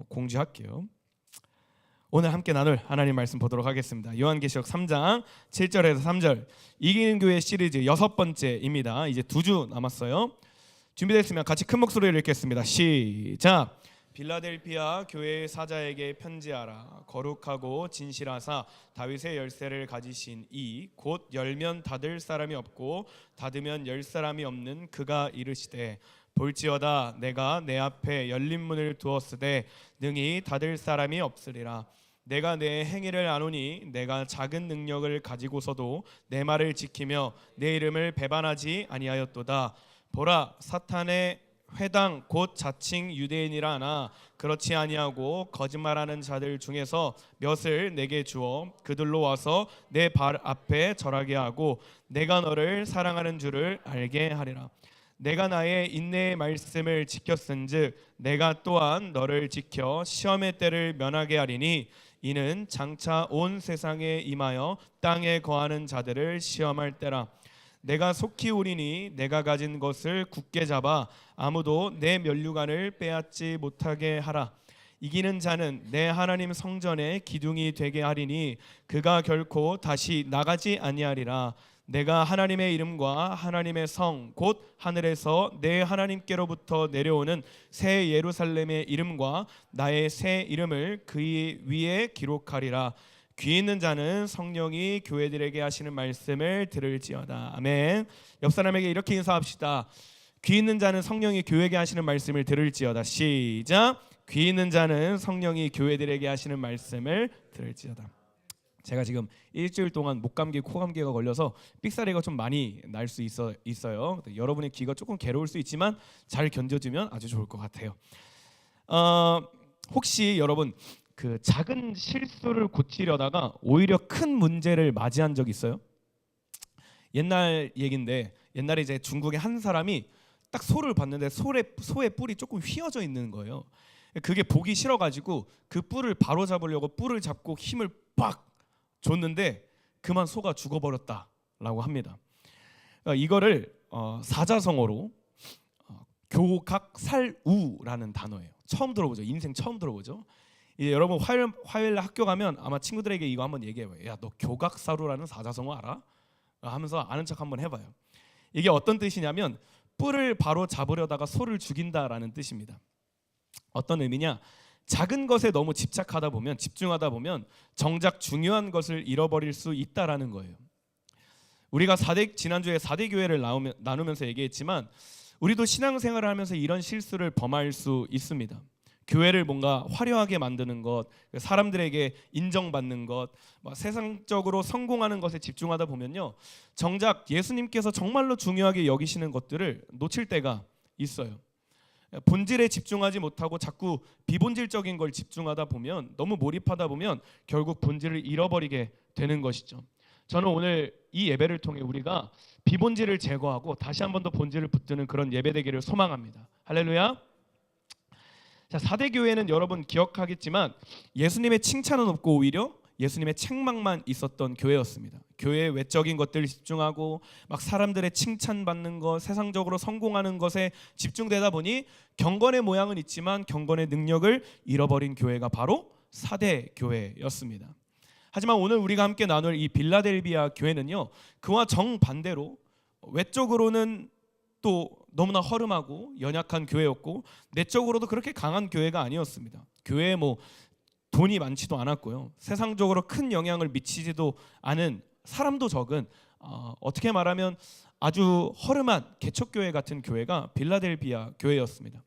공지할게요. 오늘 함께 나눌 하나님 말씀 보도록 하겠습니다. 요한계시록 3장 7절에서 3절 이기는 교회 시리즈 6번째입니다. 이제 2주 남았어요. 준비됐으면 같이 큰 목소리로 읽겠습니다. 시작. 빌라델피아 교회의 사자에게 편지하라. 거룩하고 진실하사 다윗의 열쇠를 가지신 이 곧 열면 닫을 사람이 없고 닫으면 열 사람이 없는 그가 이르시되 볼지어다 내가 내 앞에 열린 문을 두었으되 능히 닫을 사람이 없으리라. 내가 내 행위를 아노니 내가 작은 능력을 가지고서도 내 말을 지키며 내 이름을 배반하지 아니하였도다. 보라 사탄의 회당 곧 자칭 유대인이라 하나 그렇지 아니하고 거짓말하는 자들 중에서 몇을 내게 주어 그들로 와서 내 발 앞에 절하게 하고 내가 너를 사랑하는 줄을 알게 하리라. 내가 나의 인내의 말씀을 지켰은즉 내가 또한 너를 지켜 시험의 때를 면하게 하리니 이는 장차 온 세상에 임하여 땅에 거하는 자들을 시험할 때라. 내가 속히 오리니 내가 가진 것을 굳게 잡아 아무도 내 면류관을 빼앗지 못하게 하라. 이기는 자는 내 하나님 성전의 기둥이 되게 하리니 그가 결코 다시 나가지 아니하리라. 내가 하나님의 이름과 하나님의 성 곧 하늘에서 내 하나님께로부터 내려오는 새 예루살렘의 이름과 나의 새 이름을 그 위에 기록하리라. 귀 있는 자는 성령이 교회들에게 하시는 말씀을 들을지어다. 아멘. 옆 사람에게 이렇게 인사합시다. 귀 있는 자는 성령이 교회에게 하시는 말씀을 들을지어다. 시작. 귀 있는 자는 성령이 교회들에게 하시는 말씀을 들을지어다. 제가 지금 일주일 동안 목감기, 코감기가 걸려서 삑사리가 좀 많이 날 수 있어요. 여러분의 귀가 조금 괴로울 수 있지만 잘 견뎌주면 아주 좋을 것 같아요. 혹시 여러분 그 작은 실수를 고치려다가 오히려 큰 문제를 맞이한 적 있어요? 옛날 얘긴데 옛날에 이제 중국의 한 사람이 딱 소를 봤는데 소의 뿔이 조금 휘어져 있는 거예요. 그게 보기 싫어가지고 그 뿔을 바로 잡으려고 뿔을 잡고 힘을 빡 줬는데 그만 소가 죽어버렸다라고 합니다. 이거를 사자성어로 교각살우라는 단어예요. 처음 들어보죠. 인생 처음 들어보죠. 이제 여러분 화요일 학교 가면 아마 친구들에게 이거 한번 얘기해봐요. 야, 너 교각사루라는 사자성어 알아? 하면서 아는 척 한번 해봐요. 이게 어떤 뜻이냐면 뿔을 바로 잡으려다가 소를 죽인다라는 뜻입니다. 어떤 의미냐? 작은 것에 너무 집착하다 보면 집중하다 보면 정작 중요한 것을 잃어버릴 수 있다라는 거예요. 우리가 지난주에 4대 교회를 나누면서 얘기했지만 우리도 신앙생활을 하면서 이런 실수를 범할 수 있습니다. 교회를 뭔가 화려하게 만드는 것, 사람들에게 인정받는 것, 세상적으로 성공하는 것에 집중하다 보면요, 정작 예수님께서 정말로 중요하게 여기시는 것들을 놓칠 때가 있어요. 본질에 집중하지 못하고 자꾸 비본질적인 걸 집중하다 보면, 너무 몰입하다 보면 결국 본질을 잃어버리게 되는 것이죠. 저는 오늘 이 예배를 통해 우리가 비본질을 제거하고 다시 한 번 더 본질을 붙드는 그런 예배 되기를 소망합니다. 할렐루야. 자, 4대 교회는 여러분 기억하겠지만 예수님의 칭찬은 없고 오히려 예수님의 책망만 있었던 교회였습니다. 교회의 외적인 것들을 집중하고 막 사람들의 칭찬받는 것, 세상적으로 성공하는 것에 집중되다 보니 경건의 모양은 있지만 경건의 능력을 잃어버린 교회가 바로 4대 교회였습니다. 하지만 오늘 우리가 함께 나눌 이 빌라델비아 교회는요, 그와 정반대로 외적으로는 또 너무나 허름하고 연약한 교회였고 내적으로도 그렇게 강한 교회가 아니었습니다. 교회에 돈이 많지도 않았고요. 세상적으로 큰 영향을 미치지도 않은, 사람도 적은, 어떻게 말하면 아주 허름한 개척교회 같은 교회가 빌라델비아 교회였습니다.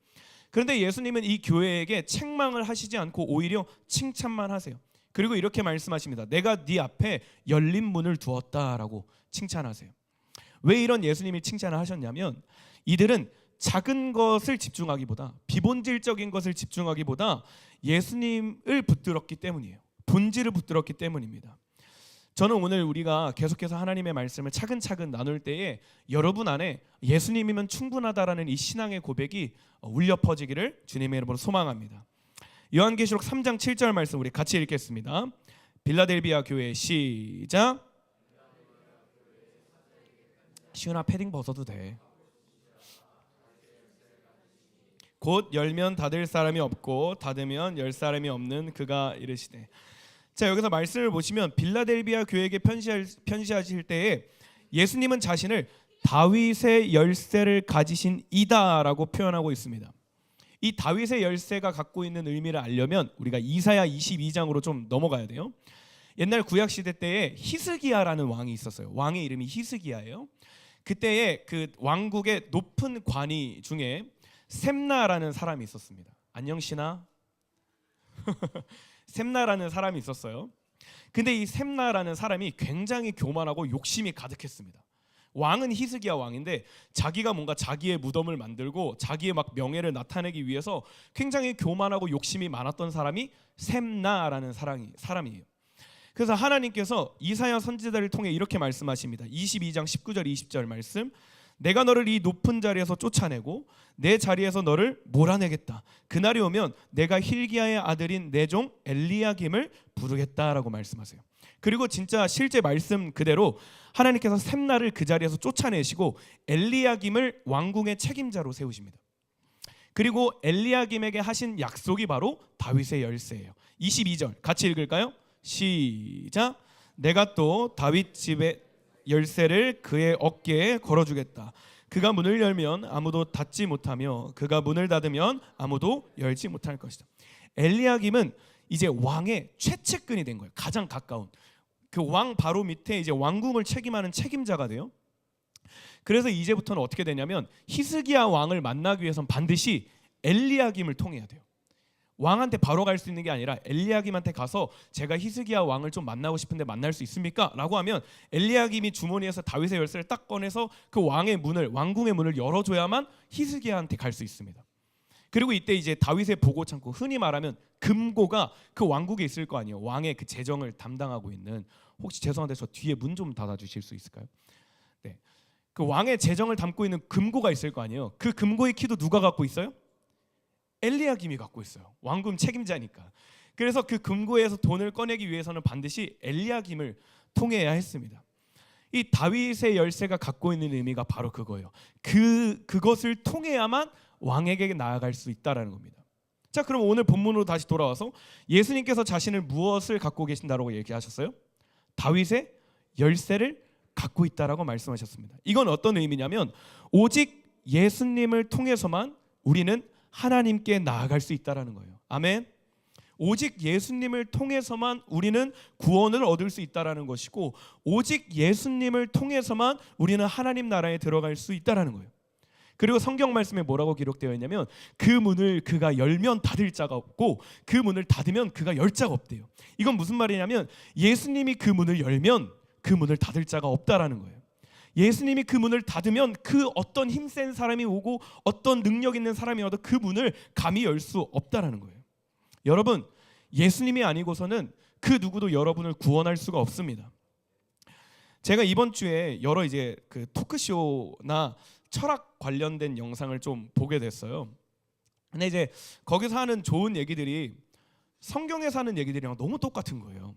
그런데 예수님은 이 교회에게 책망을 하시지 않고 오히려 칭찬만 하세요. 그리고 이렇게 말씀하십니다. 내가 네 앞에 열린 문을 두었다라고 칭찬하세요. 왜 이런 예수님이 칭찬을 하셨냐면 이들은 작은 것을 집중하기보다, 비본질적인 것을 집중하기보다 예수님을 붙들었기 때문이에요. 본질을 붙들었기 때문입니다. 저는 오늘 우리가 계속해서 하나님의 말씀을 차근차근 나눌 때에 여러분 안에 예수님이면 충분하다라는 이 신앙의 고백이 울려 퍼지기를 주님의 이름으로 소망합니다. 요한계시록 3장 7절 말씀 우리 같이 읽겠습니다. 빌라델비아 교회 시작. 시은아 패딩 벗어도 돼. 곧 열면 닫을 사람이 없고 닫으면 열 사람이 없는 그가 이르시되. 자, 여기서 말씀을 보시면 빌라델비아 교회에게 편지하실 때에 예수님은 자신을 다윗의 열쇠를 가지신 이다라고 표현하고 있습니다. 이 다윗의 열쇠가 갖고 있는 의미를 알려면 우리가 이사야 22장으로 좀 넘어가야 돼요. 옛날 구약 시대 때에 히스기야라는 왕이 있었어요. 왕의 이름이 히스기야예요. 그때에 그 왕국의 높은 관이 중에 셈나라는 사람이 있었습니다. 안녕 신아. 셈나라는 사람이 있었어요. 근데 이 셈나라는 사람이 굉장히 교만하고 욕심이 가득했습니다. 왕은 히스기야 왕인데 자기가 뭔가 자기의 무덤을 만들고 자기의 막 명예를 나타내기 위해서 굉장히 교만하고 욕심이 많았던 사람이 셈나라는 사람이에요. 그래서 하나님께서 이사야 선지자를 통해 이렇게 말씀하십니다. 22장 19절 20절 말씀. 내가 너를 이 높은 자리에서 쫓아내고 내 자리에서 너를 몰아내겠다. 그날이 오면 내가 힐기야의 아들인 내 종 엘리야김을 부르겠다라고 말씀하세요. 그리고 진짜 실제 말씀 그대로 하나님께서 셈나를 그 자리에서 쫓아내시고 엘리야김을 왕궁의 책임자로 세우십니다. 그리고 엘리야김에게 하신 약속이 바로 다윗의 열쇠예요. 22절 같이 읽을까요? 시작. 내가 또 다윗 집의 열쇠를 그의 어깨에 걸어주겠다. 그가 문을 열면 아무도 닫지 못하며 그가 문을 닫으면 아무도 열지 못할 것이다. 엘리야김은 이제 왕의 최측근이 된 거예요. 가장 가까운 그 왕 바로 밑에 이제 왕궁을 책임하는 책임자가 돼요. 그래서 이제부터는 어떻게 되냐면 히스기야 왕을 만나기 위해서는 반드시 엘리야김을 통해야 돼요. 왕한테 바로 갈 수 있는 게 아니라 엘리야김한테 가서 제가 히스기야 왕을 좀 만나고 싶은데 만날 수 있습니까? 라고 하면 엘리야김이 주머니에서 다윗의 열쇠를 딱 꺼내서 그 왕의 문을 왕궁의 문을 열어줘야만 히스기야한테 갈 수 있습니다. 그리고 이때 이제 다윗의 보고 창고, 흔히 말하면 금고가 그 왕국에 있을 거 아니에요. 왕의 그 재정을 담당하고 있는. 혹시 죄송한데 저 뒤에 문 좀 닫아주실 수 있을까요? 네, 그 왕의 재정을 담고 있는 금고가 있을 거 아니에요. 그 금고의 키도 누가 갖고 있어요? 엘리야김이 갖고 있어요. 왕궁 책임자니까. 그래서 그 금고에서 돈을 꺼내기 위해서는 반드시 엘리야김을 통해야 했습니다. 이 다윗의 열쇠가 갖고 있는 의미가 바로 그거예요. 그것을 통해야만 왕에게 나아갈 수 있다라는 겁니다. 자, 그럼 오늘 본문으로 다시 돌아와서 예수님께서 자신을 무엇을 갖고 계신다라고 얘기하셨어요? 다윗의 열쇠를 갖고 있다라고 말씀하셨습니다. 이건 어떤 의미냐면 오직 예수님을 통해서만 우리는 하나님께 나아갈 수 있다라는 거예요. 아멘. 오직 예수님을 통해서만 우리는 구원을 얻을 수 있다라는 것이고 오직 예수님을 통해서만 우리는 하나님 나라에 들어갈 수 있다라는 거예요. 그리고 성경 말씀에 뭐라고 기록되어 있냐면 그 문을 그가 열면 닫을 자가 없고 그 문을 닫으면 그가 열 자가 없대요. 이건 무슨 말이냐면 예수님이 그 문을 열면 그 문을 닫을 자가 없다라는 거예요. 예수님이 그 문을 닫으면 그 어떤 힘센 사람이 오고 어떤 능력 있는 사람이 와도 그 문을 감히 열 수 없다라는 거예요. 여러분, 예수님이 아니고서는 그 누구도 여러분을 구원할 수가 없습니다. 제가 이번 주에 여러 이제 그 토크쇼나 철학 관련된 영상을 좀 보게 됐어요. 근데 이제 거기서 하는 좋은 얘기들이 성경에서 하는 얘기들이랑 너무 똑같은 거예요.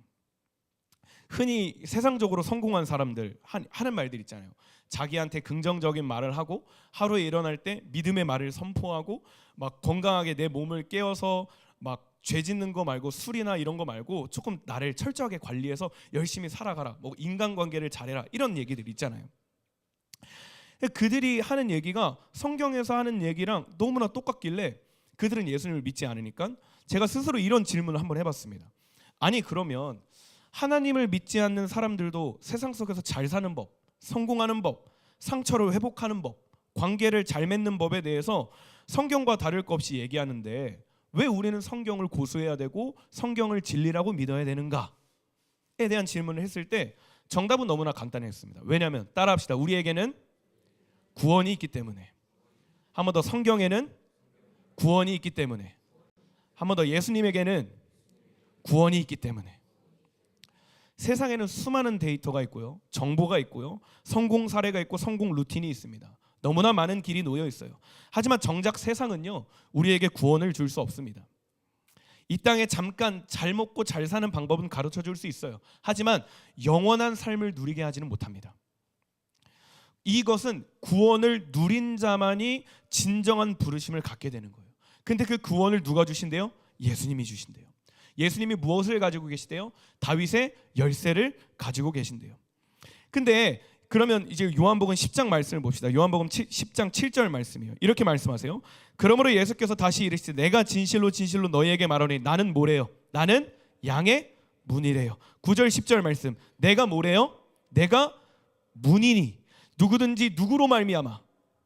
흔히 세상적으로 성공한 사람들 하는 말들 있잖아요. 자기한테 긍정적인 말을 하고 하루에 일어날 때 믿음의 말을 선포하고 막 건강하게 내 몸을 깨워서 막 죄 짓는 거 말고 술이나 이런 거 말고 조금 나를 철저하게 관리해서 열심히 살아가라. 뭐 인간관계를 잘해라. 이런 얘기들 있잖아요. 그들이 하는 얘기가 성경에서 하는 얘기랑 너무나 똑같길래 그들은 예수님을 믿지 않으니까 제가 스스로 이런 질문을 한번 해봤습니다. 아니 그러면 하나님을 믿지 않는 사람들도 세상 속에서 잘 사는 법, 성공하는 법, 상처를 회복하는 법, 관계를 잘 맺는 법에 대해서 성경과 다를 것 없이 얘기하는데 왜 우리는 성경을 고수해야 되고 성경을 진리라고 믿어야 되는가에 대한 질문을 했을 때 정답은 너무나 간단했습니다. 왜냐하면 따라합시다. 우리에게는 구원이 있기 때문에. 한 번 더, 성경에는 구원이 있기 때문에. 한 번 더, 예수님에게는 구원이 있기 때문에. 세상에는 수많은 데이터가 있고요, 정보가 있고요, 성공 사례가 있고 성공 루틴이 있습니다. 너무나 많은 길이 놓여 있어요. 하지만 정작 세상은요, 우리에게 구원을 줄 수 없습니다. 이 땅에 잠깐 잘 먹고 잘 사는 방법은 가르쳐 줄 수 있어요. 하지만 영원한 삶을 누리게 하지는 못합니다. 이것은 구원을 누린 자만이 진정한 부르심을 갖게 되는 거예요. 근데 그 구원을 누가 주신대요? 예수님이 주신대요. 예수님이 무엇을 가지고 계시대요? 다윗의 열쇠를 가지고 계신대요. 근데 그러면 이제 요한복음 10장 말씀을 봅시다. 요한복음 10장 7절 말씀이에요. 이렇게 말씀하세요. 그러므로 예수께서 다시 이르시되 내가 진실로 진실로 너희에게 말하노니 나는 뭐래요? 나는 양의 문이래요. 9절 10절 말씀. 내가 뭐래요? 내가 문이니 누구든지 누구로 말미암아?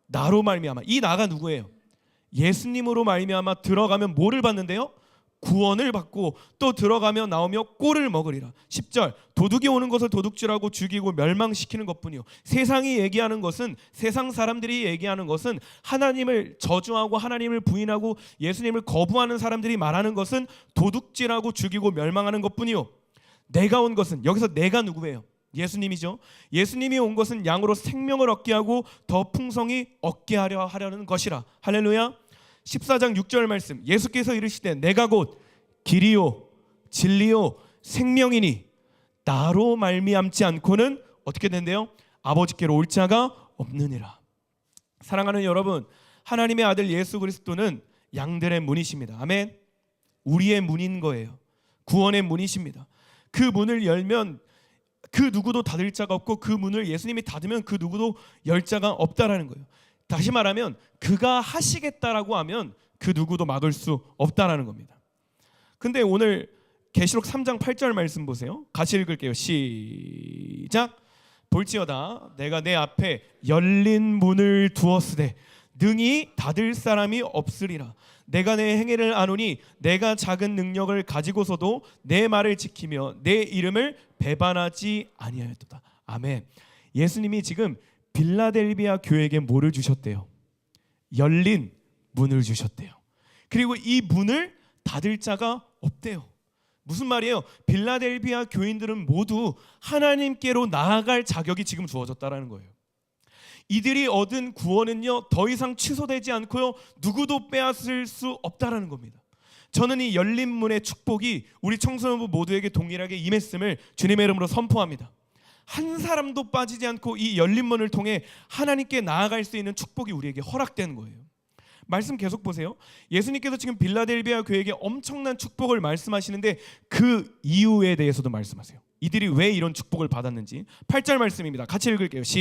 나로 말미암아. 이 나가 누구예요? 예수님으로 말미암아 들어가면 뭐를 받는데요? 구원을 받고 또 들어가며 나오며 꼴을 먹으리라. 10절 도둑이 오는 것을 도둑질하고 죽이고 멸망시키는 것뿐이요. 세상이 얘기하는 것은, 세상 사람들이 얘기하는 것은, 하나님을 저주하고 하나님을 부인하고 예수님을 거부하는 사람들이 말하는 것은 도둑질하고 죽이고 멸망하는 것뿐이요. 내가 온 것은, 여기서 내가 누구예요? 예수님이죠. 예수님이 온 것은 양으로 생명을 얻게 하고 더 풍성히 얻게 하려는 것이라. 할렐루야. 14장 6절 말씀. 예수께서 이르시되 내가 곧 길이요 진리요 생명이니 나로 말미암지 않고는 어떻게 된대요? 아버지께로 올 자가 없느니라. 사랑하는 여러분, 하나님의 아들 예수 그리스도는 양들의 문이십니다. 아멘. 우리의 문인 거예요. 구원의 문이십니다. 그 문을 열면 그 누구도 닫을 자가 없고 그 문을 예수님이 닫으면 그 누구도 열 자가 없다라는 거예요. 다시 말하면 그가 하시겠다라고 하면 그 누구도 막을 수 없다라는 겁니다. 근데 오늘 계시록 3장 8절 말씀 보세요. 같이 읽을게요. 시작. 볼지어다 내가 내 앞에 열린 문을 두었으되 능히 닫을 사람이 없으리라. 내가 내 행위를 아노니 내가 작은 능력을 가지고서도 내 말을 지키며 내 이름을 배반하지 아니하였도다. 아멘. 예수님이 지금 빌라델비아 교회에게 뭐를 주셨대요? 열린 문을 주셨대요. 그리고 이 문을 닫을 자가 없대요. 무슨 말이에요? 빌라델비아 교인들은 모두 하나님께로 나아갈 자격이 지금 주어졌다라는 거예요. 이들이 얻은 구원은요 더 이상 취소되지 않고요 누구도 빼앗을 수 없다라는 겁니다. 저는 이 열린 문의 축복이 우리 청소년부 모두에게 동일하게 임했음을 주님의 이름으로 선포합니다. 한 사람도 빠지지 않고 이 열린 문을 통해 하나님께 나아갈 수 있는 축복이 우리에게 허락된 거예요. 말씀 계속 보세요. 예수님께서 지금 빌라델비아 교회에게 엄청난 축복을 말씀하시는데 그 이유에 대해서도 말씀하세요. 이들이 왜 이런 축복을 받았는지. 8절 말씀입니다. 같이 읽을게요. 시작.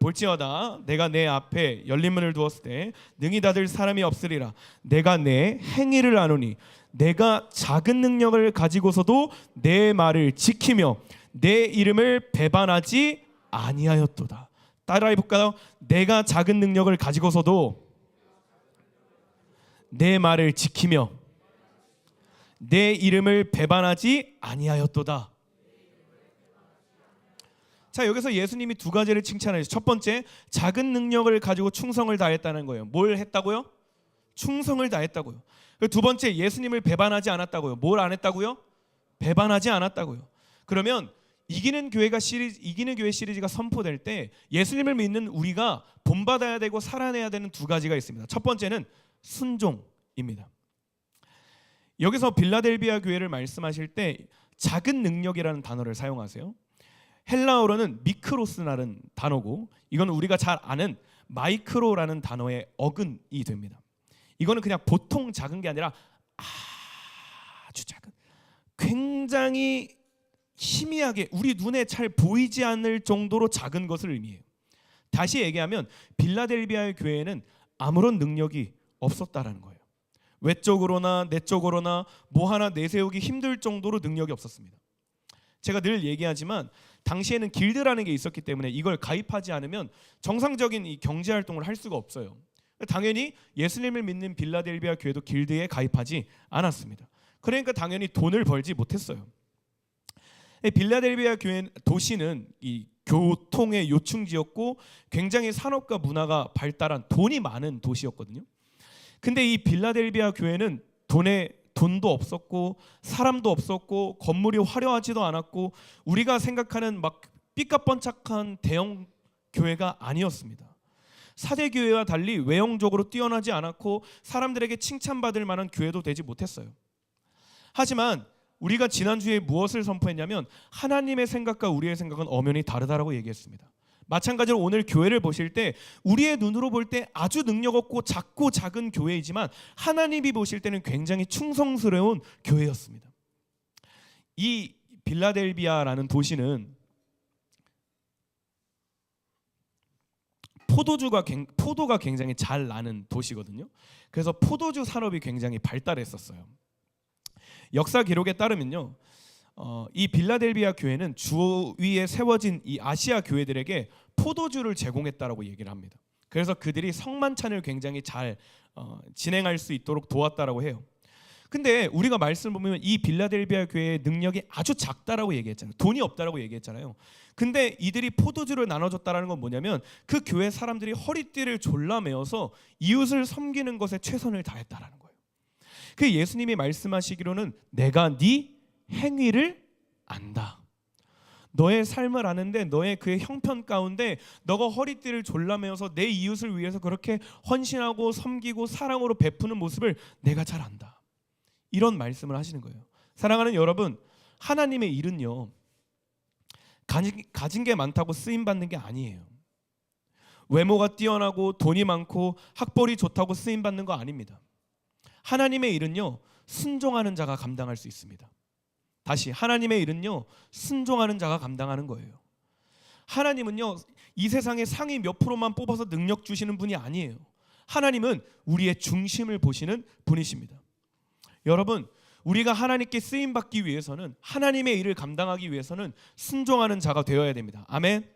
볼지어다 내가 내 앞에 열린 문을 두었을 때 능히 닫을 사람이 없으리라. 내가 내 행위를 아노니 내가 작은 능력을 가지고서도 내 말을 지키며 내 이름을 배반하지 아니하였도다. 따라해 볼까요? 내가 작은 능력을 가지고서도 내 말을 지키며 내 이름을 배반하지 아니하였도다. 자, 여기서 예수님이 두 가지를 칭찬하셨어요. 첫 번째, 작은 능력을 가지고 충성을 다했다는 거예요. 뭘 했다고요? 충성을 다했다고요. 두 번째, 예수님을 배반하지 않았다고요. 뭘 안 했다고요? 배반하지 않았다고요. 그러면 이기는 교회 시리즈가 선포될 때 예수님을 믿는 우리가 본받아야 되고 살아내야 되는 두 가지가 있습니다. 첫 번째는 순종입니다. 여기서 빌라델비아 교회를 말씀하실 때 작은 능력이라는 단어를 사용하세요. 헬라어로는 미크로스라는 단어고 이건 우리가 잘 아는 마이크로라는 단어의 어근이 됩니다. 이거는 그냥 보통 작은 게 아니라 아주 작은, 굉장히 희미하게 우리 눈에 잘 보이지 않을 정도로 작은 것을 의미해요. 다시 얘기하면 빌라델비아의 교회에는 아무런 능력이 없었다라는 거예요. 외적으로나 내적으로나 뭐 하나 내세우기 힘들 정도로 능력이 없었습니다. 제가 늘 얘기하지만 당시에는 길드라는 게 있었기 때문에 이걸 가입하지 않으면 정상적인 이 경제 활동을 할 수가 없어요. 당연히 예수님을 믿는 빌라델비아 교회도 길드에 가입하지 않았습니다. 그러니까 당연히 돈을 벌지 못했어요. 빌라델비아 교회 도시는 이 교통의 요충지였고 굉장히 산업과 문화가 발달한 돈이 많은 도시였거든요. 근데 이 빌라델비아 교회는 돈도 없었고 사람도 없었고 건물이 화려하지도 않았고 우리가 생각하는 막 삐까뻔쩍한 대형 교회가 아니었습니다. 사대 교회와 달리 외형적으로 뛰어나지 않았고 사람들에게 칭찬받을 만한 교회도 되지 못했어요. 하지만 우리가 지난주에 무엇을 선포했냐면 하나님의 생각과 우리의 생각은 엄연히 다르다라고 얘기했습니다. 마찬가지로 오늘 교회를 보실 때 우리의 눈으로 볼 때 아주 능력 없고 작고 작은 교회이지만 하나님이 보실 때는 굉장히 충성스러운 교회였습니다. 이 빌라델비아라는 도시는 포도가 굉장히 잘 나는 도시거든요. 그래서 포도주 산업이 굉장히 발달했었어요. 역사 기록에 따르면요, 이 빌라델비아 교회는 주위에 세워진 이 아시아 교회들에게 포도주를 제공했다라고 얘기를 합니다. 그래서 그들이 성만찬을 굉장히 잘 진행할 수 있도록 도왔다라고 해요. 근데 우리가 말씀을 보면 이 빌라델비아 교회의 능력이 아주 작다라고 얘기했잖아요. 돈이 없다라고 얘기했잖아요. 근데 이들이 포도주를 나눠줬다라는 건 뭐냐면 그 교회 사람들이 허리띠를 졸라매어서 이웃을 섬기는 것에 최선을 다했다라는 거예요. 그 예수님이 말씀하시기로는 내가 네 행위를 안다. 너의 삶을 아는데 너의 그의 형편 가운데 너가 허리띠를 졸라매어서 내 이웃을 위해서 그렇게 헌신하고 섬기고 사랑으로 베푸는 모습을 내가 잘 안다. 이런 말씀을 하시는 거예요. 사랑하는 여러분, 하나님의 일은요, 가진 게 많다고 쓰임 받는 게 아니에요. 외모가 뛰어나고 돈이 많고 학벌이 좋다고 쓰임 받는 거 아닙니다. 하나님의 일은요, 순종하는 자가 감당할 수 있습니다. 다시, 하나님의 일은요, 순종하는 자가 감당하는 거예요. 하나님은요, 이 세상에 상위 몇 프로만 뽑아서 능력 주시는 분이 아니에요. 하나님은 우리의 중심을 보시는 분이십니다. 여러분, 우리가 하나님께 쓰임 받기 위해서는, 하나님의 일을 감당하기 위해서는 순종하는 자가 되어야 됩니다. 아멘.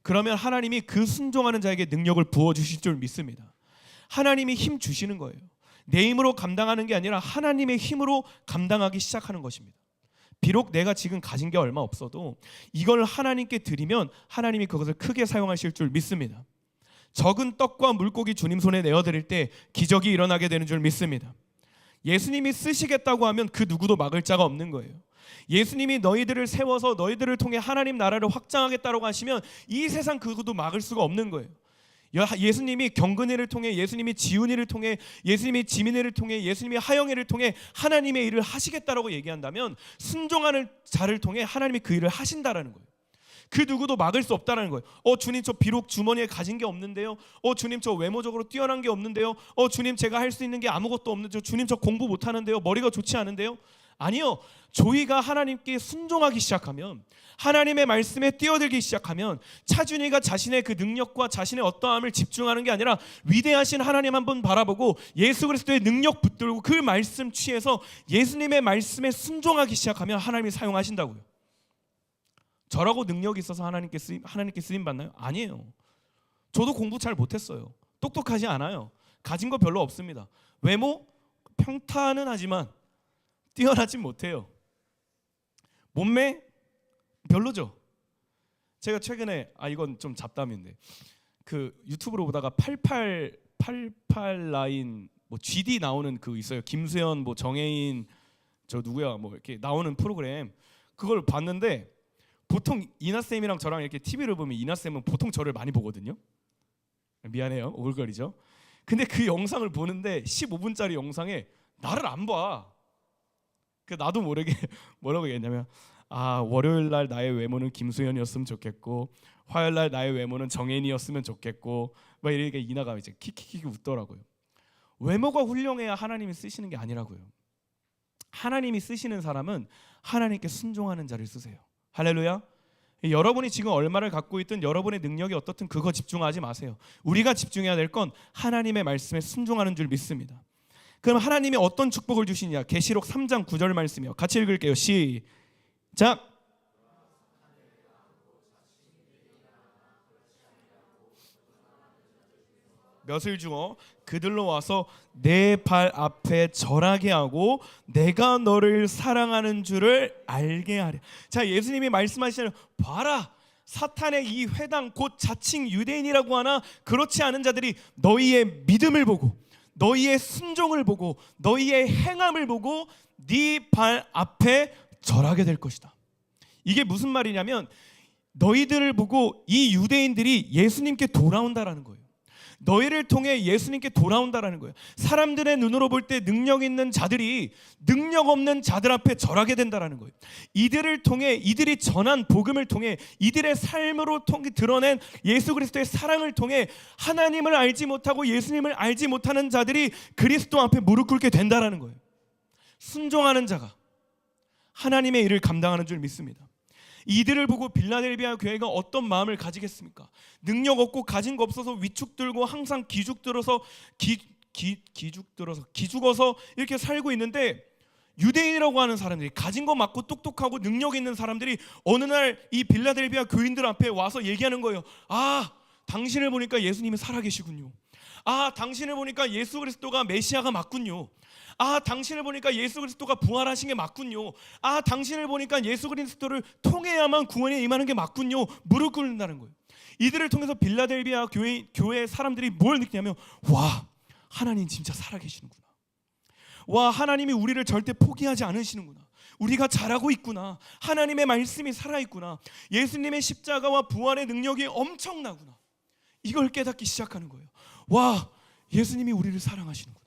그러면 하나님이 그 순종하는 자에게 능력을 부어 주실 줄 믿습니다. 하나님이 힘 주시는 거예요. 내 힘으로 감당하는 게 아니라 하나님의 힘으로 감당하기 시작하는 것입니다. 비록 내가 지금 가진 게 얼마 없어도 이걸 하나님께 드리면 하나님이 그것을 크게 사용하실 줄 믿습니다. 적은 떡과 물고기 주님 손에 내어드릴 때 기적이 일어나게 되는 줄 믿습니다. 예수님이 쓰시겠다고 하면 그 누구도 막을 자가 없는 거예요. 예수님이 너희들을 세워서 너희들을 통해 하나님 나라를 확장하겠다고 하시면 이 세상 그 누구도 막을 수가 없는 거예요. 예수님이 경근이를 통해, 예수님이 지훈이를 통해, 예수님이 지민이를 통해, 예수님이 하영이를 통해 하나님의 일을 하시겠다라고 얘기한다면 순종하는 자를 통해 하나님이 그 일을 하신다라는 거예요. 그 누구도 막을 수 없다라는 거예요. 주님, 저 비록 주머니에 가진 게 없는데요. 주님, 저 외모적으로 뛰어난 게 없는데요. 주님, 제가 할 수 있는 게 아무것도 없는데요. 주님, 저 공부 못하는데요. 머리가 좋지 않은데요. 아니요, 저희가 하나님께 순종하기 시작하면, 하나님의 말씀에 뛰어들기 시작하면 차준이가 자신의 그 능력과 자신의 어떠함을 집중하는 게 아니라 위대하신 하나님 한 번 바라보고 예수 그리스도의 능력 붙들고 그 말씀 취해서 예수님의 말씀에 순종하기 시작하면 하나님이 사용하신다고요. 저라고 능력이 있어서 하나님께 쓰임 받나요? 아니에요. 저도 공부 잘 못했어요. 똑똑하지 않아요. 가진 거 별로 없습니다. 외모 평탄은 하지만 뛰어나진 못해요. 몸매 별로죠. 제가 최근에 이건 좀 잡담인데 그 유튜브로 보다가 88 라인 뭐 GD 나오는 그 있어요. 김수현, 뭐 정혜인, 저 누구야 뭐 이렇게 나오는 프로그램, 그걸 봤는데 보통 이나 쌤이랑 저랑 이렇게 TV를 보면 이나 쌤은 보통 저를 많이 보거든요. 미안해요, 오글거리죠. 근데 그 영상을 보는데 15분짜리 영상에 나를 안 봐. 그 나도 모르게 뭐라고 얘기했냐면 월요일 날 나의 외모는 김수현이었으면 좋겠고 화요일 날 나의 외모는 정혜인이었으면 좋겠고 막 이렇게 이나가 이제 키키키 웃더라고요. 외모가 훌륭해야 하나님이 쓰시는 게 아니라고요. 하나님이 쓰시는 사람은 하나님께 순종하는 자를 쓰세요. 할렐루야. 여러분이 지금 얼마를 갖고 있든 여러분의 능력이 어떻든 그거 집중하지 마세요. 우리가 집중해야 될 건 하나님의 말씀에 순종하는 줄 믿습니다. 그럼 하나님이 어떤 축복을 주시냐? 계시록 3장 9절 말씀이요. 같이 읽을게요. 시작. 몇을 주어 그들로 와서 내 발 앞에 절하게 하고 내가 너를 사랑하는 줄을 알게 하려. 자, 예수님이 말씀하시는, 봐라, 사탄의 이 회당 곧 자칭 유대인이라고 하나 그렇지 않은 자들이 너희의 믿음을 보고 너희의 순종을 보고 너희의 행함을 보고 네 발 앞에 절하게 될 것이다. 이게 무슨 말이냐면 너희들을 보고 이 유대인들이 예수님께 돌아온다라는 거예요. 너희를 통해 예수님께 돌아온다라는 거예요. 사람들의 눈으로 볼 때 능력 있는 자들이 능력 없는 자들 앞에 절하게 된다라는 거예요. 이들을 통해, 이들이 전한 복음을 통해, 이들의 삶으로 드러낸 예수 그리스도의 사랑을 통해 하나님을 알지 못하고 예수님을 알지 못하는 자들이 그리스도 앞에 무릎 꿇게 된다라는 거예요. 순종하는 자가 하나님의 일을 감당하는 줄 믿습니다. 이들을 보고 빌라델비아 교회가 어떤 마음을 가지겠습니까? 능력 없고 가진 거 없어서 위축 들고 항상 기죽어서 이렇게 살고 있는데, 유대인이라고 하는 사람들이, 가진 거 많고 똑똑하고 능력 있는 사람들이 어느 날 이 빌라델비아 교인들 앞에 와서 얘기하는 거예요. 아, 당신을 보니까 예수님이 살아계시군요. 아, 당신을 보니까 예수 그리스도가 메시아가 맞군요. 아, 당신을 보니까 예수 그리스도가 부활하신 게 맞군요. 아, 당신을 보니까 예수 그리스도를 통해야만 구원에 임하는 게 맞군요. 무릎 꿇는다는 거예요. 이들을 통해서 빌라델비아 교회 사람들이 뭘 느끼냐면, 와, 하나님 진짜 살아계시는구나. 와, 하나님이 우리를 절대 포기하지 않으시는구나. 우리가 잘하고 있구나. 하나님의 말씀이 살아있구나. 예수님의 십자가와 부활의 능력이 엄청나구나. 이걸 깨닫기 시작하는 거예요. 와, 예수님이 우리를 사랑하시는구나.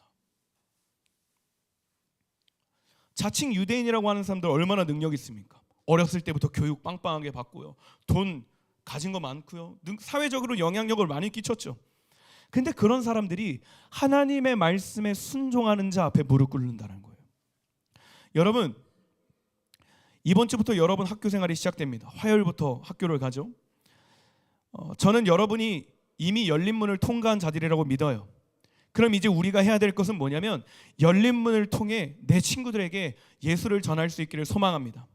자칭 유대인이라고 하는 사람들 얼마나 능력 있습니까? 어렸을 때부터 교육 빵빵하게 받고요, 돈 가진 거 많고요, 사회적으로 영향력을 많이 끼쳤죠. 근데 그런 사람들이 하나님의 말씀에 순종하는 자 앞에 무릎 꿇는다는 거예요. 여러분, 이번 주부터 여러분 학교 생활이 시작됩니다. 화요일부터 학교를 가죠. 저는 여러분이 이미 열린 문을 통과한 자들이라고 믿어요. 그럼 이제 우리가 해야 될 것은 뭐냐면, 열린 문을 통해 내 친구들에게 예수를 전할 수 있기를 소망합니다.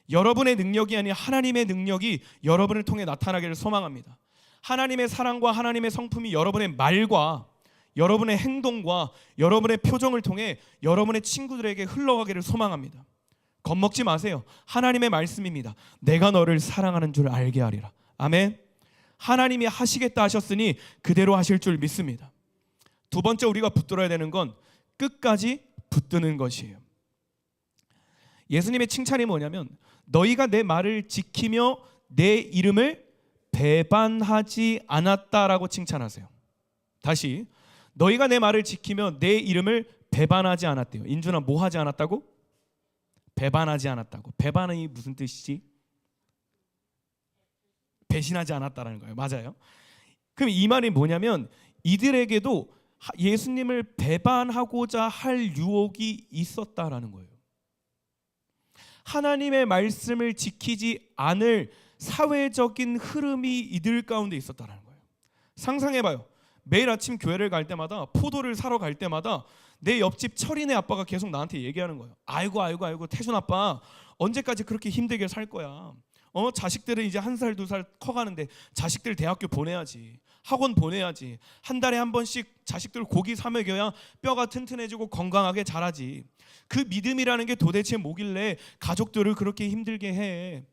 여러분의 능력이 아닌 하나님의 능력이 여러분을 통해 나타나기를 소망합니다. 하나님의 사랑과 하나님의 성품이 여러분의 말과 여러분의 행동과 여러분의 표정을 통해 여러분의 친구들에게 흘러가기를 소망합니다. 겁먹지 마세요. 하나님의 말씀입니다. 내가 너를 사랑하는 줄 알게 하리라. 아멘. 하나님이 하시겠다 하셨으니 그대로 하실 줄 믿습니다. 두 번째 우리가 붙들어야 되는 건 끝까지 붙드는 것이에요. 예수님의 칭찬이 뭐냐면, 너희가 내 말을 지키며 내 이름을 배반하지 않았다라고 칭찬하세요. 다시, 너희가 내 말을 지키며 내 이름을 배반하지 않았대요. 인준아, 뭐 하지 않았다고? 배반하지 않았다고. 배반이 무슨 뜻이지? 배신하지 않았다라는 거예요. 맞아요. 그럼 이 말이 뭐냐면, 이들에게도 예수님을 배반하고자 할 유혹이 있었다라는 거예요. 하나님의 말씀을 지키지 않을 사회적인 흐름이 이들 가운데 있었다라는 거예요. 상상해봐요. 매일 아침 교회를 갈 때마다, 포도를 사러 갈 때마다 내 옆집 철이네 아빠가 계속 나한테 얘기하는 거예요. 아이고 태준 아빠, 언제까지 그렇게 힘들게 살 거야? 자식들은 이제 1살 2살 커가는데 자식들 대학교 보내야지, 학원 보내야지, 한 달에 한 번씩 자식들 고기 사 먹여야 뼈가 튼튼해지고 건강하게 자라지. 그 믿음이라는 게 도대체 뭐길래 가족들을 그렇게 힘들게 해?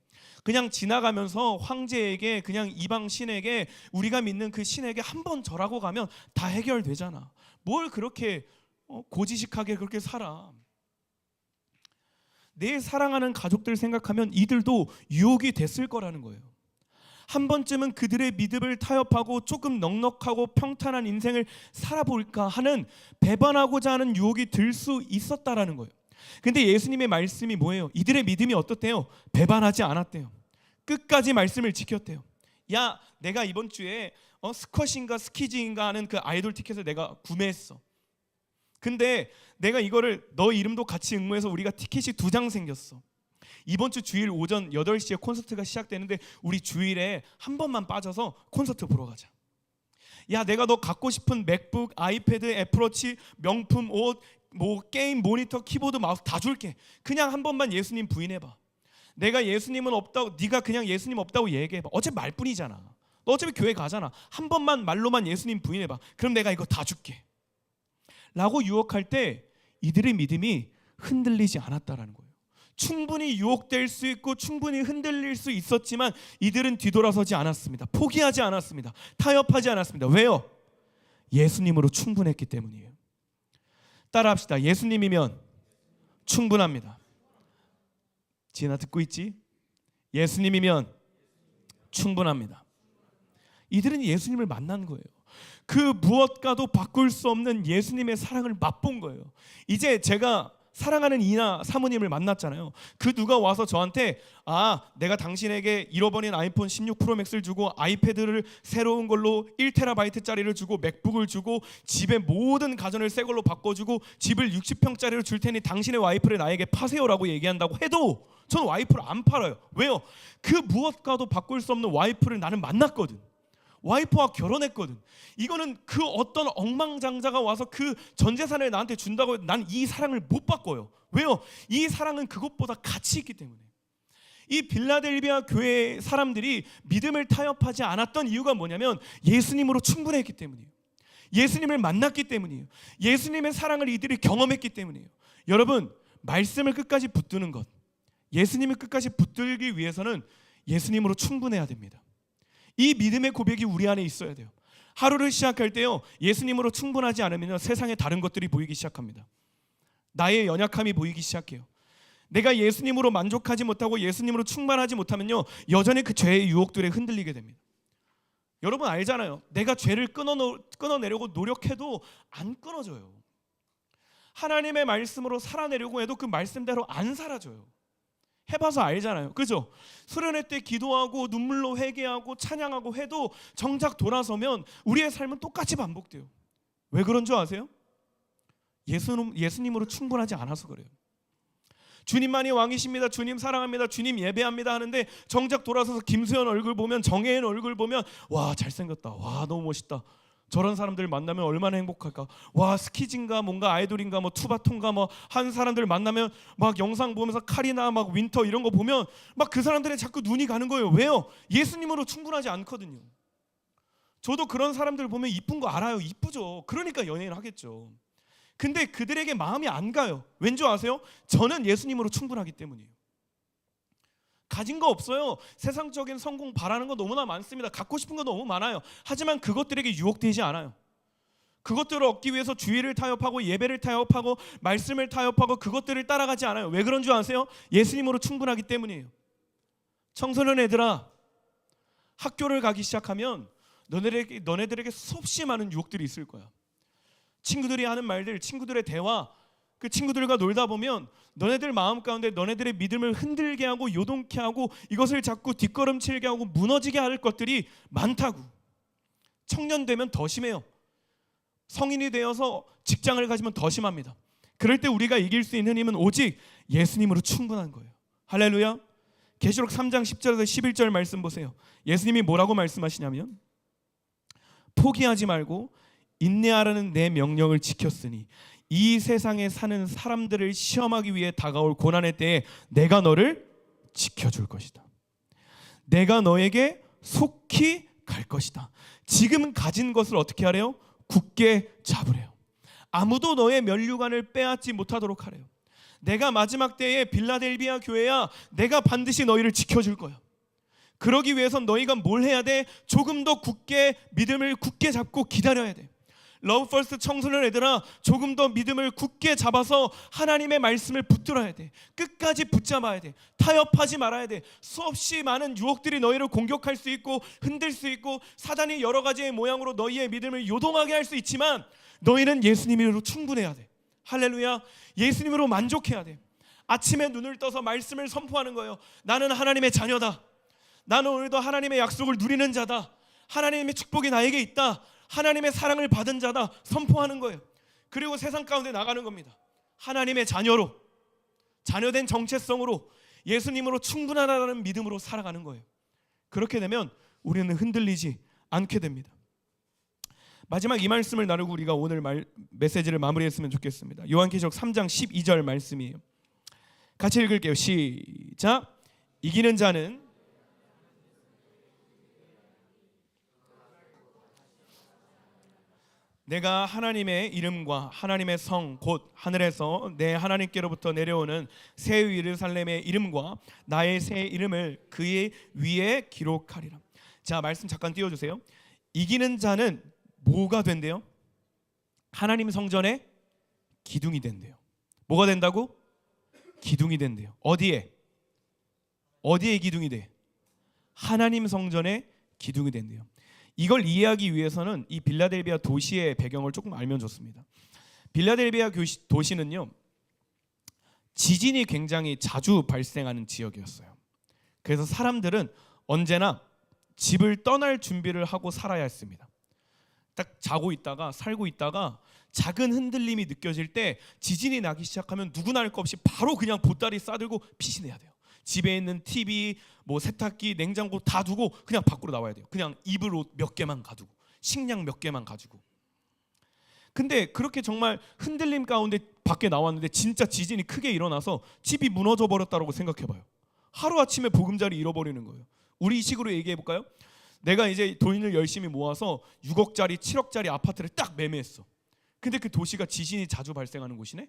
그냥 지나가면서 황제에게, 그냥 이방 신에게, 우리가 믿는 그 신에게 한 번 절하고 가면 다 해결되잖아. 뭘 그렇게 고지식하게 그렇게 살아? 내 사랑하는 가족들 생각하면 이들도 유혹이 됐을 거라는 거예요. 한 번쯤은 그들의 믿음을 타협하고 조금 넉넉하고 평탄한 인생을 살아볼까 하는, 배반하고자 하는 유혹이 들 수 있었다라는 거예요. 근데 예수님의 말씀이 뭐예요? 이들의 믿음이 어떻대요? 배반하지 않았대요. 끝까지 말씀을 지켰대요. 야, 내가 이번 주에 스쿼시인가 스키즈인가 하는 그 아이돌 티켓을 내가 구매했어. 근데 내가 이거를 너 이름도 같이 응모해서 우리가 티켓이 2장 생겼어. 이번 주 주일 오전 8시에 콘서트가 시작되는데 우리 주일에 한 번만 빠져서 콘서트 보러 가자. 야, 내가 너 갖고 싶은 맥북, 아이패드, 애플워치, 명품 옷, 뭐 게임 모니터, 키보드, 마우스 다 줄게. 그냥 한 번만 예수님 부인해봐. 내가 예수님은 없다고, 네가 그냥 예수님 없다고 얘기해봐. 어차피 말뿐이잖아. 너 어차피 교회 가잖아. 한 번만 말로만 예수님 부인해봐. 그럼 내가 이거 다 줄게 라고 유혹할 때 이들의 믿음이 흔들리지 않았다라는 거예요. 충분히 유혹될 수 있고 충분히 흔들릴 수 있었지만 이들은 뒤돌아서지 않았습니다. 포기하지 않았습니다. 타협하지 않았습니다. 왜요? 예수님으로 충분했기 때문이에요. 따라합시다. 예수님이면 충분합니다. 지은아, 듣고 있지? 예수님이면 충분합니다. 이들은 예수님을 만난 거예요. 그 무엇과도 바꿀 수 없는 예수님의 사랑을 맛본 거예요. 이제 제가 사랑하는 이나 사모님을 만났잖아요. 그 누가 와서 저한테 내가 당신에게 잃어버린 아이폰 16 프로맥스를 주고 아이패드를 새로운 걸로 1TB짜리를 주고 맥북을 주고 집의 모든 가전을 새 걸로 바꿔주고 집을 60평짜리로 줄 테니 당신의 와이프를 나에게 파세요라고 얘기한다고 해도 저는 와이프를 안 팔아요. 왜요? 그 무엇과도 바꿀 수 없는 와이프를 나는 만났거든. 와이프와 결혼했거든. 이거는 그 어떤 억망장자가 와서 그 전 재산을 나한테 준다고 해도 난 이 사랑을 못 바꿔요. 왜요? 이 사랑은 그것보다 가치 있기 때문에. 이 빌라델비아 교회 사람들이 믿음을 타협하지 않았던 이유가 뭐냐면 예수님으로 충분했기 때문이에요. 예수님을 만났기 때문이에요. 예수님의 사랑을 이들이 경험했기 때문이에요. 여러분, 말씀을 끝까지 붙드는 것, 예수님을 끝까지 붙들기 위해서는 예수님으로 충분해야 됩니다. 이 믿음의 고백이 우리 안에 있어야 돼요. 하루를 시작할 때요, 예수님으로 충분하지 않으면 세상에 다른 것들이 보이기 시작합니다. 나의 연약함이 보이기 시작해요. 내가 예수님으로 만족하지 못하고 예수님으로 충만하지 못하면요, 여전히 그 죄의 유혹들에 흔들리게 됩니다. 여러분 알잖아요. 내가 죄를 끊어내려고 노력해도 안 끊어져요. 하나님의 말씀으로 살아내려고 해도 그 말씀대로 안 사라져요. 해봐서 알잖아요. 그죠? 수련회 때 기도하고 눈물로 회개하고 찬양하고 해도 정작 돌아서면 우리의 삶은 똑같이 반복돼요. 왜 그런 줄 아세요? 예수님으로 충분하지 않아서 그래요. 주님만이 왕이십니다. 주님 사랑합니다. 주님 예배합니다 하는데 정작 돌아서서 김수현 얼굴 보면, 정혜인 얼굴 보면 와 잘생겼다. 와 너무 멋있다. 저런 사람들 만나면 얼마나 행복할까. 와 스키진가 뭔가 아이돌인가 뭐 투바통가 뭐 한 사람들 만나면 막 영상 보면서 카리나 막 윈터 이런 거 보면 막 그 사람들에 자꾸 눈이 가는 거예요. 왜요? 예수님으로 충분하지 않거든요. 저도 그런 사람들 보면 이쁜 거 알아요. 이쁘죠. 그러니까 연예인 하겠죠. 근데 그들에게 마음이 안 가요. 왠지 아세요? 저는 예수님으로 충분하기 때문이에요. 가진 거 없어요. 세상적인 성공 바라는 거 너무나 많습니다. 갖고 싶은 거 너무 많아요. 하지만 그것들에게 유혹되지 않아요. 그것들을 얻기 위해서 주의를 타협하고 예배를 타협하고 말씀을 타협하고 그것들을 따라가지 않아요. 왜 그런 줄 아세요? 예수님으로 충분하기 때문이에요. 청소년 애들아, 학교를 가기 시작하면 너네들에게 수없이 많은 유혹들이 있을 거야. 친구들이 하는 말들, 친구들의 대화, 그 친구들과 놀다 보면 너네들 마음 가운데 너네들의 믿음을 흔들게 하고 요동케 하고 이것을 자꾸 뒷걸음치게 하고 무너지게 할 것들이 많다고. 청년 되면 더 심해요. 성인이 되어서 직장을 가지면 더 심합니다. 그럴 때 우리가 이길 수 있는 힘은 오직 예수님으로 충분한 거예요. 할렐루야. 계시록 3장 10절에서 11절 말씀 보세요. 예수님이 뭐라고 말씀하시냐면 포기하지 말고 인내하라는 내 명령을 지켰으니 이 세상에 사는 사람들을 시험하기 위해 다가올 고난의 때에 내가 너를 지켜줄 것이다. 내가 너에게 속히 갈 것이다. 지금 가진 것을 어떻게 하래요? 굳게 잡으래요. 아무도 너의 면류관을 빼앗지 못하도록 하래요. 내가 마지막 때에 빌라델비아 교회야, 내가 반드시 너희를 지켜줄 거야. 그러기 위해선 너희가 뭘 해야 돼? 조금 더 굳게 믿음을 굳게 잡고 기다려야 돼. 러브퍼스트 청소년 애들아, 조금 더 믿음을 굳게 잡아서 하나님의 말씀을 붙들어야 돼. 끝까지 붙잡아야 돼. 타협하지 말아야 돼. 수없이 많은 유혹들이 너희를 공격할 수 있고 흔들 수 있고 사단이 여러 가지의 모양으로 너희의 믿음을 요동하게 할 수 있지만 너희는 예수님으로 충분해야 돼. 할렐루야. 예수님으로 만족해야 돼. 아침에 눈을 떠서 말씀을 선포하는 거예요. 나는 하나님의 자녀다. 나는 오늘도 하나님의 약속을 누리는 자다. 하나님의 축복이 나에게 있다. 하나님의 사랑을 받은 자다. 선포하는 거예요. 그리고 세상 가운데 나가는 겁니다. 하나님의 자녀로, 자녀된 정체성으로 예수님으로 충분하다는 믿음으로 살아가는 거예요. 그렇게 되면 우리는 흔들리지 않게 됩니다. 마지막 이 말씀을 나누고 우리가 오늘 메시지를 마무리했으면 좋겠습니다. 요한계시록 3장 12절 말씀이에요. 같이 읽을게요. 시작. 이기는 자는 내가 하나님의 이름과 하나님의 성 곧 하늘에서 내 하나님께로부터 내려오는 새 예루살렘의 이름과 나의 새 이름을 그의 위에 기록하리라. 자, 말씀 잠깐 띄워주세요. 이기는 자는 뭐가 된대요? 하나님 성전의 기둥이 된대요. 뭐가 된다고? 기둥이 된대요. 어디에 기둥이 돼? 하나님 성전의 기둥이 된대요. 이걸 이해하기 위해서는 이 빌라델비아 도시의 배경을 조금 알면 좋습니다. 빌라델비아 도시는요, 지진이 굉장히 자주 발생하는 지역이었어요. 그래서 사람들은 언제나 집을 떠날 준비를 하고 살아야 했습니다. 딱 자고 있다가 살고 있다가 작은 흔들림이 느껴질 때 지진이 나기 시작하면 누구나 할 거 없이 바로 그냥 보따리 싸들고 피신해야 돼요. 집에 있는 TV, 뭐 세탁기, 냉장고 다 두고 그냥 밖으로 나와야 돼요. 그냥 입을 옷 몇 개만 가지고, 식량 몇 개만 가지고. 근데 그렇게 정말 흔들림 가운데 밖에 나왔는데 진짜 지진이 크게 일어나서 집이 무너져 버렸다고 생각해봐요. 하루아침에 보금자리 잃어버리는 거예요. 우리 식으로 얘기해 볼까요? 내가 이제 돈을 열심히 모아서 6억짜리 7억짜리 아파트를 딱 매매했어. 근데 그 도시가 지진이 자주 발생하는 곳이네.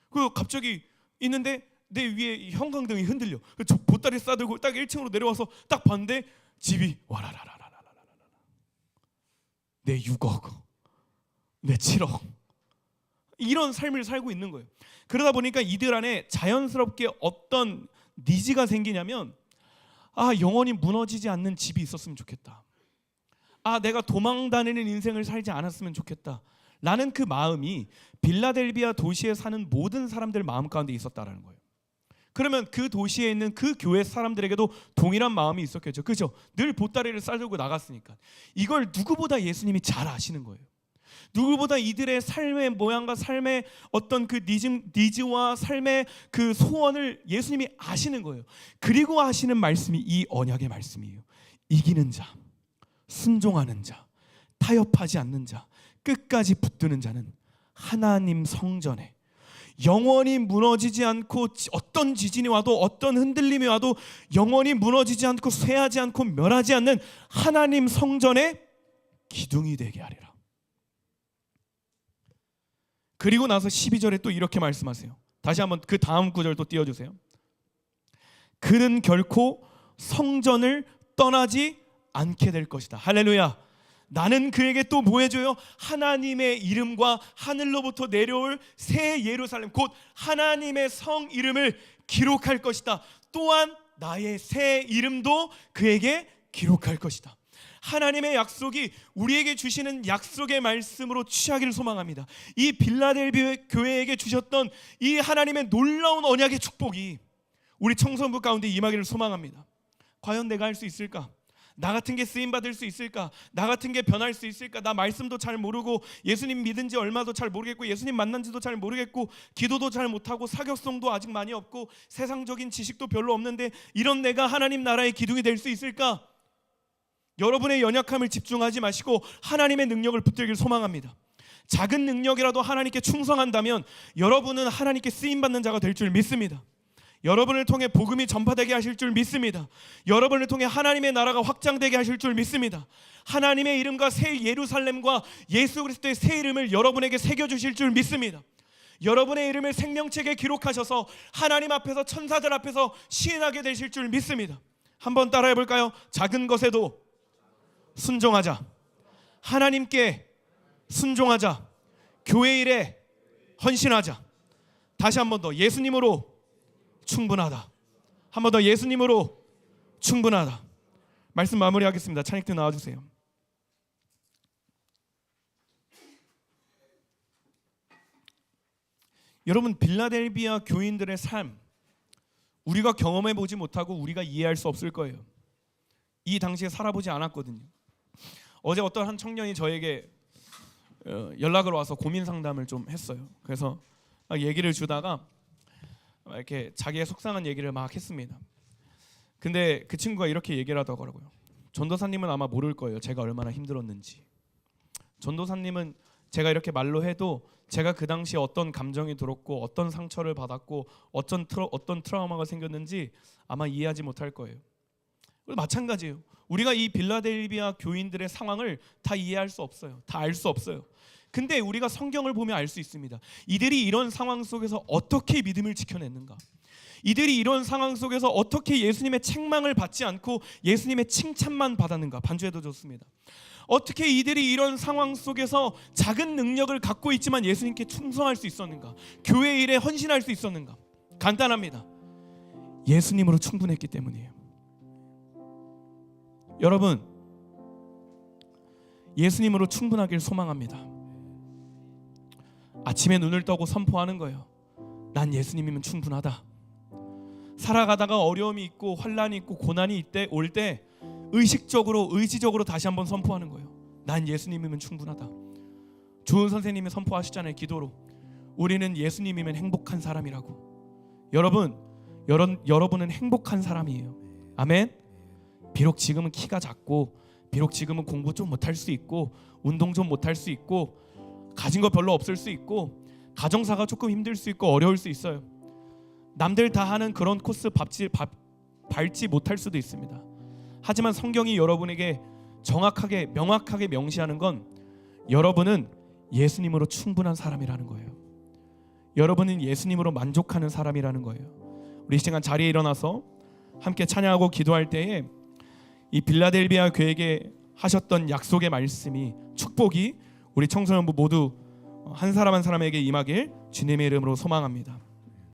그 갑자기 있는데 내 위에 형광등이 흔들려. 저 보따리 싸들고 딱 1층으로 내려와서 딱 봤는데 집이 와라라라라라라라, 내 6억, 내 7억, 이런 삶을 살고 있는 거예요. 그러다 보니까 이들 안에 자연스럽게 어떤 니즈가 생기냐면, 영원히 무너지지 않는 집이 있었으면 좋겠다. 내가 도망 다니는 인생을 살지 않았으면 좋겠다. 라는 그 마음이 빌라델비아 도시에 사는 모든 사람들 마음 가운데 있었다라는 거예요. 그러면 그 도시에 있는 그 교회 사람들에게도 동일한 마음이 있었겠죠. 그죠? 늘 보따리를 싸들고 나갔으니까. 이걸 누구보다 예수님이 잘 아시는 거예요. 누구보다 이들의 삶의 모양과 삶의 어떤 그 니즈와 삶의 그 소원을 예수님이 아시는 거예요. 그리고 하시는 말씀이 이 언약의 말씀이에요. 이기는 자, 순종하는 자, 타협하지 않는 자, 끝까지 붙드는 자는 하나님 성전에 영원히 무너지지 않고, 어떤 지진이 와도 어떤 흔들림이 와도 영원히 무너지지 않고 쇠하지 않고 멸하지 않는 하나님 성전의 기둥이 되게 하리라. 그리고 나서 12절에 또 이렇게 말씀하세요. 다시 한번 그 다음 구절 또 띄워주세요. 그는 결코 성전을 떠나지 않게 될 것이다. 할렐루야. 나는 그에게 또 뭐 해줘요? 하나님의 이름과 하늘로부터 내려올 새 예루살렘, 곧 하나님의 성 이름을 기록할 것이다. 또한 나의 새 이름도 그에게 기록할 것이다. 하나님의 약속이 우리에게 주시는 약속의 말씀으로 취하기를 소망합니다. 이 빌라델비아 교회에게 주셨던 이 하나님의 놀라운 언약의 축복이 우리 청소년부 가운데 임하기를 소망합니다. 과연 내가 할 수 있을까? 나 같은 게 쓰임받을 수 있을까? 나 같은 게 변할 수 있을까? 나 말씀도 잘 모르고 예수님 믿은 지 얼마도 잘 모르겠고 예수님 만난 지도 잘 모르겠고 기도도 잘 못하고 사격성도 아직 많이 없고 세상적인 지식도 별로 없는데 이런 내가 하나님 나라의 기둥이 될 수 있을까? 여러분의 연약함을 집중하지 마시고 하나님의 능력을 붙들기를 소망합니다. 작은 능력이라도 하나님께 충성한다면 여러분은 하나님께 쓰임받는 자가 될 줄 믿습니다. 여러분을 통해 복음이 전파되게 하실 줄 믿습니다. 여러분을 통해 하나님의 나라가 확장되게 하실 줄 믿습니다. 하나님의 이름과 새 예루살렘과 예수 그리스도의 새 이름을 여러분에게 새겨주실 줄 믿습니다. 여러분의 이름을 생명책에 기록하셔서 하나님 앞에서 천사들 앞에서 시인하게 되실 줄 믿습니다. 한번 따라해 볼까요? 작은 것에도 순종하자, 하나님께 순종하자, 교회 일에 헌신하자. 다시 한 번 더, 예수님으로 충분하다. 한 번 더, 예수님으로 충분하다. 말씀 마무리하겠습니다. 찬익들 나와주세요. 여러분, 빌라델비아 교인들의 삶, 우리가 경험해 보지 못하고 우리가 이해할 수 없을 거예요. 이 당시에 살아보지 않았거든요. 어제 어떤 한 청년이 저에게 연락을 와서 고민 상담을 좀 했어요. 그래서 얘기를 주다가 이렇게 자기의 속상한 얘기를 막 했습니다. 근데 그 친구가 이렇게 얘기를 하더라고요. 전도사님은 아마 모를 거예요. 제가 얼마나 힘들었는지. 전도사님은 제가 이렇게 말로 해도 제가 그 당시에 어떤 감정이 들었고 어떤 상처를 받았고 어떤 트라우마가 생겼는지 아마 이해하지 못할 거예요. 마찬가지예요. 우리가 이 빌라델비아 교인들의 상황을 다 이해할 수 없어요. 다 알 수 없어요. 근데 우리가 성경을 보면 알 수 있습니다. 이들이 이런 상황 속에서 어떻게 믿음을 지켜냈는가? 이들이 이런 상황 속에서 어떻게 예수님의 책망을 받지 않고 예수님의 칭찬만 받았는가? 반주해도 좋습니다. 어떻게 이들이 이런 상황 속에서 작은 능력을 갖고 있지만 예수님께 충성할 수 있었는가? 교회 일에 헌신할 수 있었는가? 간단합니다. 예수님으로 충분했기 때문이에요. 여러분, 예수님으로 충분하길 소망합니다. 아침에 눈을 떠고 선포하는 거예요. 난 예수님이면 충분하다. 살아가다가 어려움이 있고 환난이 있고 고난이 올 때 의식적으로 의지적으로 다시 한번 선포하는 거예요. 난 예수님이면 충분하다. 좋은 선생님이 선포하시잖아요. 기도로 우리는 예수님이면 행복한 사람이라고. 여러분은 행복한 사람이에요. 아멘. 비록 지금은 키가 작고 비록 지금은 공부 좀 못할 수 있고 운동 좀 못할 수 있고 가진 거 별로 없을 수 있고 가정사가 조금 힘들 수 있고 어려울 수 있어요. 남들 다 하는 그런 코스 밟지 못할 수도 있습니다. 하지만 성경이 여러분에게 정확하게 명확하게 명시하는 건 여러분은 예수님으로 충분한 사람이라는 거예요. 여러분은 예수님으로 만족하는 사람이라는 거예요. 우리 이 시간 자리에 일어나서 함께 찬양하고 기도할 때에 이 빌라델비아 교회에게 하셨던 약속의 말씀이 축복이 우리 청소년부 모두 한 사람 한 사람에게 임하길 주님의 이름으로 소망합니다.